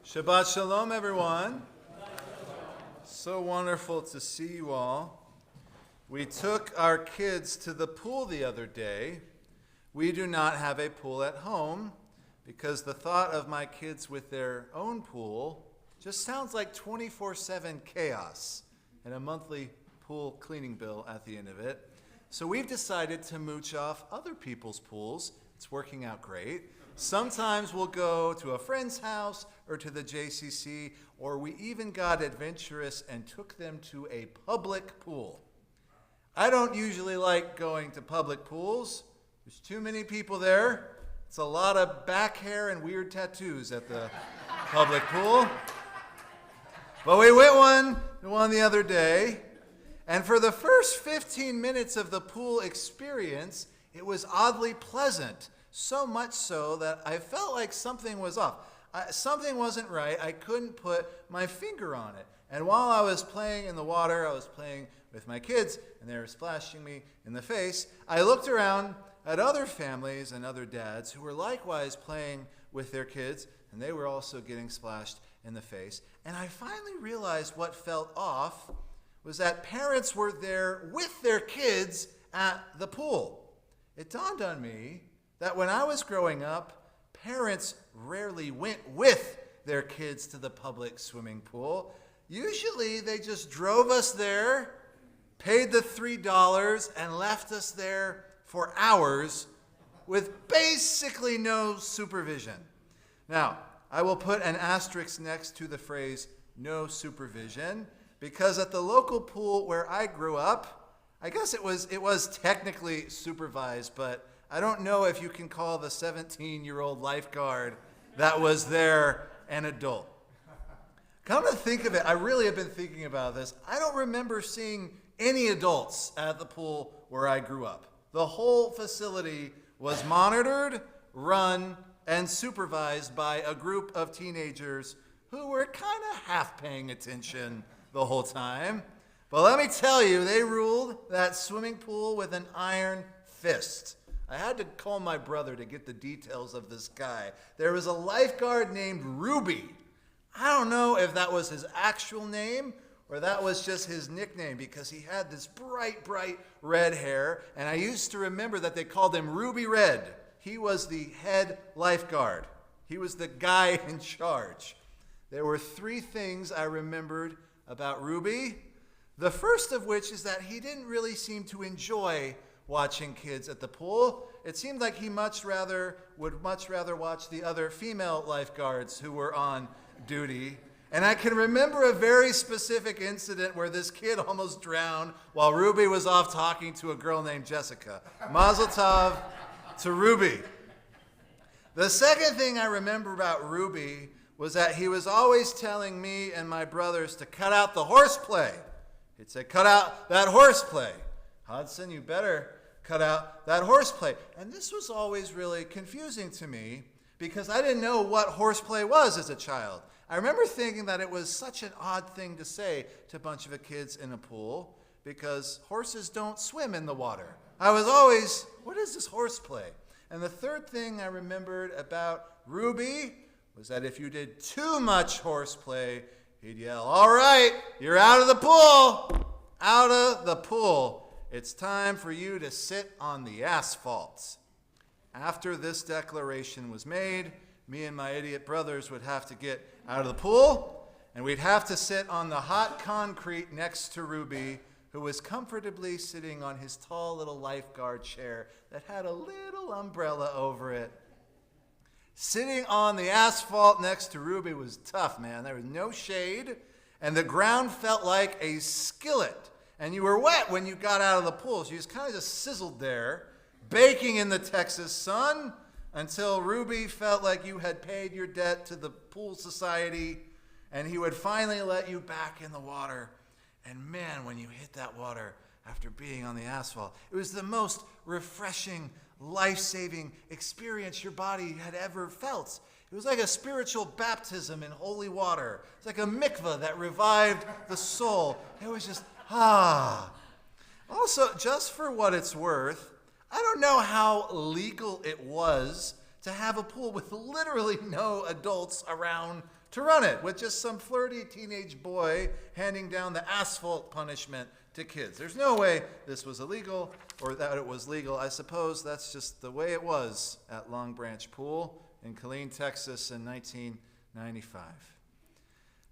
Shabbat Shalom, everyone. So wonderful to see you all. We took our kids to the pool the other day. We do not have a pool at home because the thought of my kids with their own pool just sounds like 24/7 chaos and a monthly pool cleaning bill at the end of it. So we've decided to mooch off other people's pools. It's working out great. Sometimes we'll go to a friend's house or to the JCC, or we even got adventurous and took them to a public pool. I don't usually like going to public pools. There's too many people there. It's a lot of back hair and weird tattoos at the public pool. But we went to one the other day, and for the first 15 minutes of the pool experience, it was oddly pleasant. So much so that I felt like something was off. Something wasn't right. I couldn't put my finger on it. And while I was playing in the water, I was playing with my kids, and they were splashing me in the face. I looked around at other families and other dads who were likewise playing with their kids, and they were also getting splashed in the face. And I finally realized what felt off was that parents were there with their kids at the pool. It dawned on me that when I was growing up, parents rarely went with their kids to the public swimming pool. Usually they just drove us there, paid the $3, and left us there for hours with basically no supervision. Now, I will put an asterisk next to the phrase no supervision, because at the local pool where I grew up, I guess it was technically supervised, but I don't know if you can call the 17-year-old lifeguard that was there an adult. Come to think of it, I really have been thinking about this. I don't remember seeing any adults at the pool where I grew up. The whole facility was monitored, run, and supervised by a group of teenagers who were kind of half paying attention the whole time. But let me tell you, they ruled that swimming pool with an iron fist. I had to call my brother to get the details of this guy. There was a lifeguard named Rabbi. I don't know if that was his actual name or that was just his nickname, because he had this bright red hair, and I used to remember that they called him Ruby Red. He was the head lifeguard. He was the guy in charge. There were 3 things I remembered about Rabbi. The first of which is that he didn't really seem to enjoy watching kids at the pool. It seemed like he would much rather watch the other female lifeguards who were on duty. And I can remember a very specific incident where this kid almost drowned while Rabbi was off talking to a girl named Jessica. Mazel tov to Rabbi. The second thing I remember about Rabbi was that he was always telling me and my brothers to cut out the horseplay. He'd say, "Cut out that horseplay. Hodson, you better cut out that horseplay." And this was always really confusing to me because I didn't know what horseplay was as a child. I remember thinking that it was such an odd thing to say to a bunch of kids in a pool because horses don't swim in the water. I was always, what is this horseplay? And the third thing I remembered about Rabbi was that if you did too much horseplay, he'd yell, "All right, you're out of the pool, out of the pool. It's time for you to sit on the asphalt." After this declaration was made, me and my idiot brothers would have to get out of the pool, and we'd have to sit on the hot concrete next to Rabbi, who was comfortably sitting on his tall little lifeguard chair that had a little umbrella over it. Sitting on the asphalt next to Rabbi was tough, man. There was no shade, and the ground felt like a skillet. And you were wet when you got out of the pool, so you kind of just sizzled there, baking in the Texas sun, until Rabbi felt like you had paid your debt to the pool society, and he would finally let you back in the water. And man, when you hit that water after being on the asphalt, it was the most refreshing, life-saving experience your body had ever felt. It was like a spiritual baptism in holy water. It's like a mikveh that revived the soul. It was just, Also, just for what it's worth, I don't know how legal it was to have a pool with literally no adults around to run it with just some flirty teenage boy handing down the asphalt punishment to kids. There's no way this was illegal or that it was legal. I suppose that's just the way it was at Long Branch Pool in Killeen, Texas in 1995.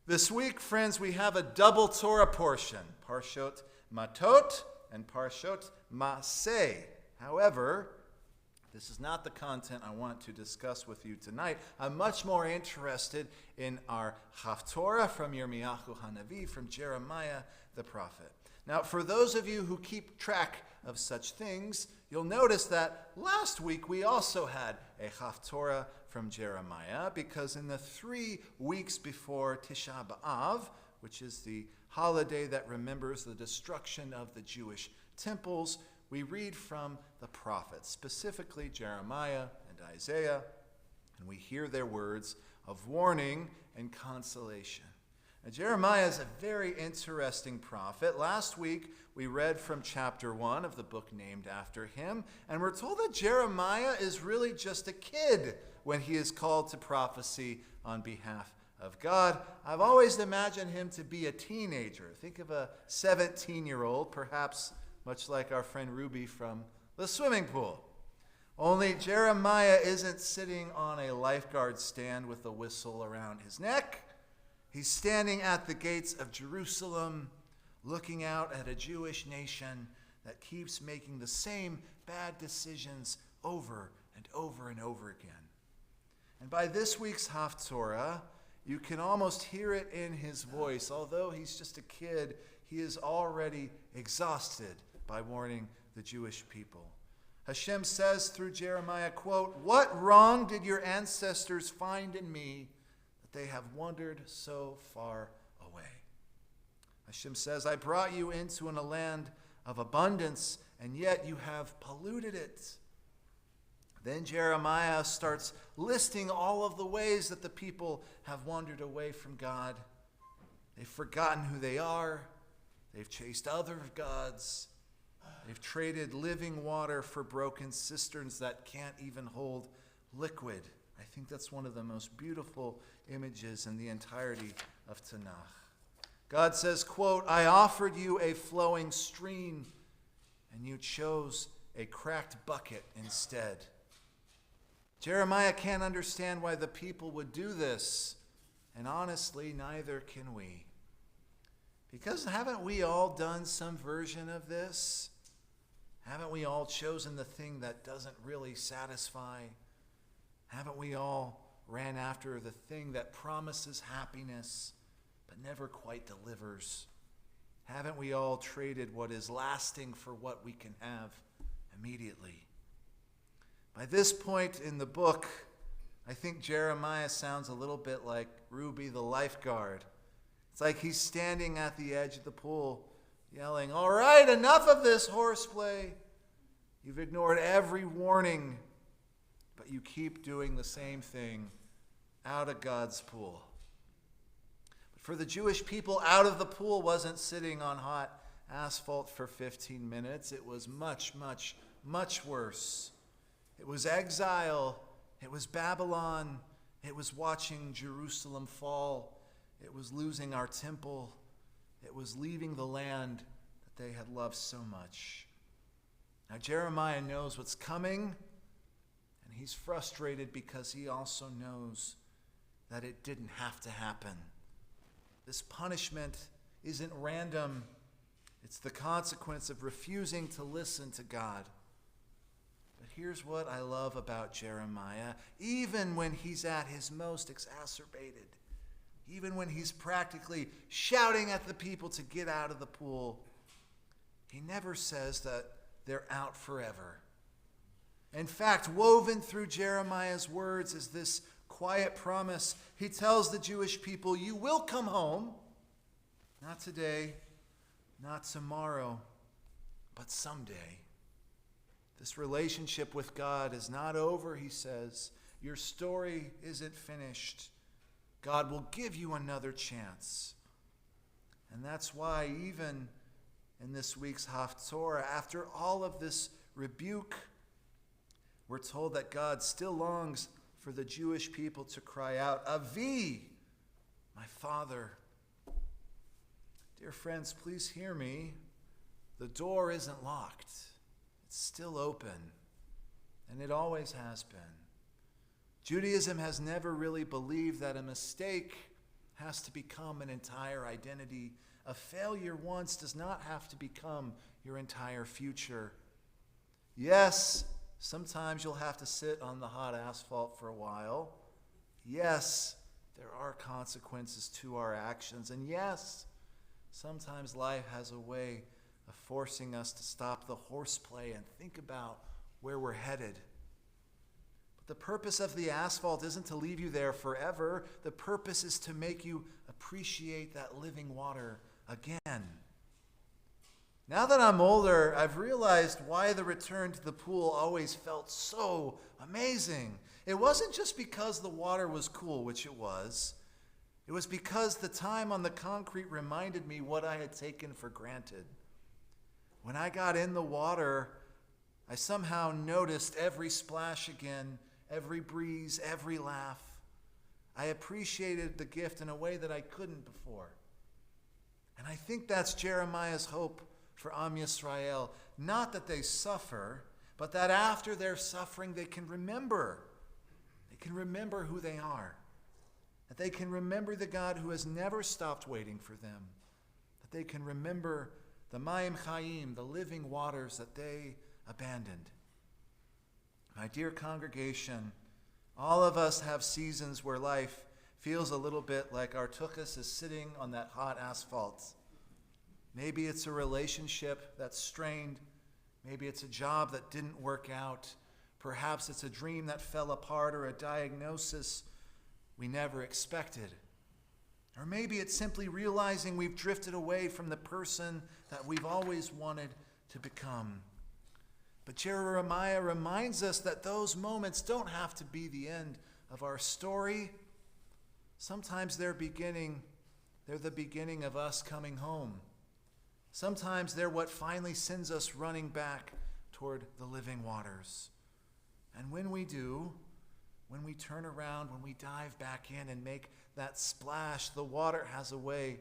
This week, friends, we have a double Torah portion, Parshat Matot and Matot-Masei. However, this is not the content I want to discuss with you tonight. I'm much more interested in our Haftorah from Yirmiyahu Hanavi, from Jeremiah the prophet. Now, for those of you who keep track of such things, you'll notice that last week we also had a Haftorah from Jeremiah, because in the 3 weeks before Tisha B'Av, which is the holiday that remembers the destruction of the Jewish temples, we read from the prophets, specifically Jeremiah and Isaiah, and we hear their words of warning and consolation. Now, Jeremiah is a very interesting prophet. Last week, we read from chapter 1 of the book named after him, and we're told that Jeremiah is really just a kid when he is called to prophecy on behalf of God. I've always imagined him to be a teenager. Think of a 17-year-old, perhaps much like our friend Rabbi from the swimming pool. Only Jeremiah isn't sitting on a lifeguard stand with a whistle around his neck. He's standing at the gates of Jerusalem, looking out at a Jewish nation that keeps making the same bad decisions over and over and over again. And by this week's Haftorah, you can almost hear it in his voice. Although he's just a kid, he is already exhausted by warning the Jewish people. Hashem says through Jeremiah, quote, "What wrong did your ancestors find in me that they have wandered so far away?" Hashem says, "I brought you into a land of abundance, and yet you have polluted it." Then Jeremiah starts listing all of the ways that the people have wandered away from God. They've forgotten who they are. They've chased other gods. They've traded living water for broken cisterns that can't even hold liquid. I think that's one of the most beautiful images in the entirety of Tanakh. God says, quote, "I offered you a flowing stream, and you chose a cracked bucket instead." Jeremiah can't understand why the people would do this, and honestly, neither can we. Because haven't we all done some version of this? Haven't we all chosen the thing that doesn't really satisfy? Haven't we all ran after the thing that promises happiness but never quite delivers? Haven't we all traded what is lasting for what we can have immediately? By this point in the book, I think Jeremiah sounds a little bit like Rabbi the lifeguard. It's like he's standing at the edge of the pool yelling, "All right, enough of this horseplay. You've ignored every warning, but you keep doing the same thing out of God's pool." But for the Jewish people, out of the pool wasn't sitting on hot asphalt for 15 minutes. It was much, much, much worse. It was exile. It was Babylon. It was watching Jerusalem fall. It was losing our temple. It was leaving the land that they had loved so much. Now Jeremiah knows what's coming, and he's frustrated because he also knows that it didn't have to happen. This punishment isn't random. It's the consequence of refusing to listen to God. But here's what I love about Jeremiah. Even when he's at his most exacerbated, even when he's practically shouting at the people to get out of the pool, he never says that they're out forever. In fact, woven through Jeremiah's words is this quiet promise. He tells the Jewish people, "You will come home, not today, not tomorrow, but someday." This relationship with God is not over, he says. Your story isn't finished. God will give you another chance. And that's why even in this week's Haftorah, after all of this rebuke, we're told that God still longs for the Jewish people to cry out, "Avi, my Father. Dear friends, please hear me. The door isn't locked. It's still open, and it always has been. Judaism has never really believed that a mistake has to become an entire identity. A failure once does not have to become your entire future. Yes, sometimes you'll have to sit on the hot asphalt for a while. Yes, there are consequences to our actions. And yes, sometimes life has a way of forcing us to stop the horseplay and think about where we're headed. But the purpose of the asphalt isn't to leave you there forever. The purpose is to make you appreciate that living water again. Now that I'm older, I've realized why the return to the pool always felt so amazing. It wasn't just because the water was cool, which it was. It was because the time on the concrete reminded me what I had taken for granted. When I got in the water, I somehow noticed every splash again, every breeze, every laugh. I appreciated the gift in a way that I couldn't before. And I think that's Jeremiah's hope for Am Yisrael. Not that they suffer, but that after their suffering they can remember. They can remember who they are. That they can remember the God who has never stopped waiting for them. That they can remember the Mayim Chayim, the living waters that they abandoned. My dear congregation, all of us have seasons where life feels a little bit like our tuchus is sitting on that hot asphalt. Maybe it's a relationship that's strained. Maybe it's a job that didn't work out. Perhaps it's a dream that fell apart or a diagnosis we never expected. Or maybe it's simply realizing we've drifted away from the person that we've always wanted to become. But Jeremiah reminds us that those moments don't have to be the end of our story. Sometimes they're the beginning of us coming home. Sometimes they're what finally sends us running back toward the living waters. And when we do, when we turn around, when we dive back in and make that splash, the water has a way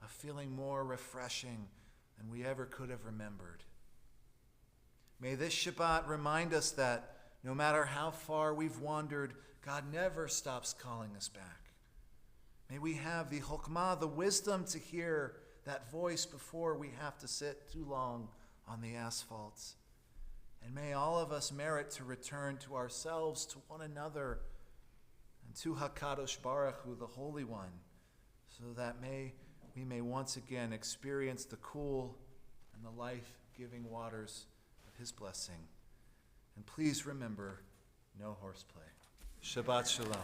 of feeling more refreshing than we ever could have remembered. May this Shabbat remind us that no matter how far we've wandered, God never stops calling us back. May we have the chokmah, the wisdom to hear that voice before we have to sit too long on the asphalt. And may all of us merit to return to ourselves, to one another, and to HaKadosh Baruch Hu, the Holy One, so that we may once again experience the cool and the life-giving waters of His blessing. And please remember, no horseplay. Shabbat Shalom.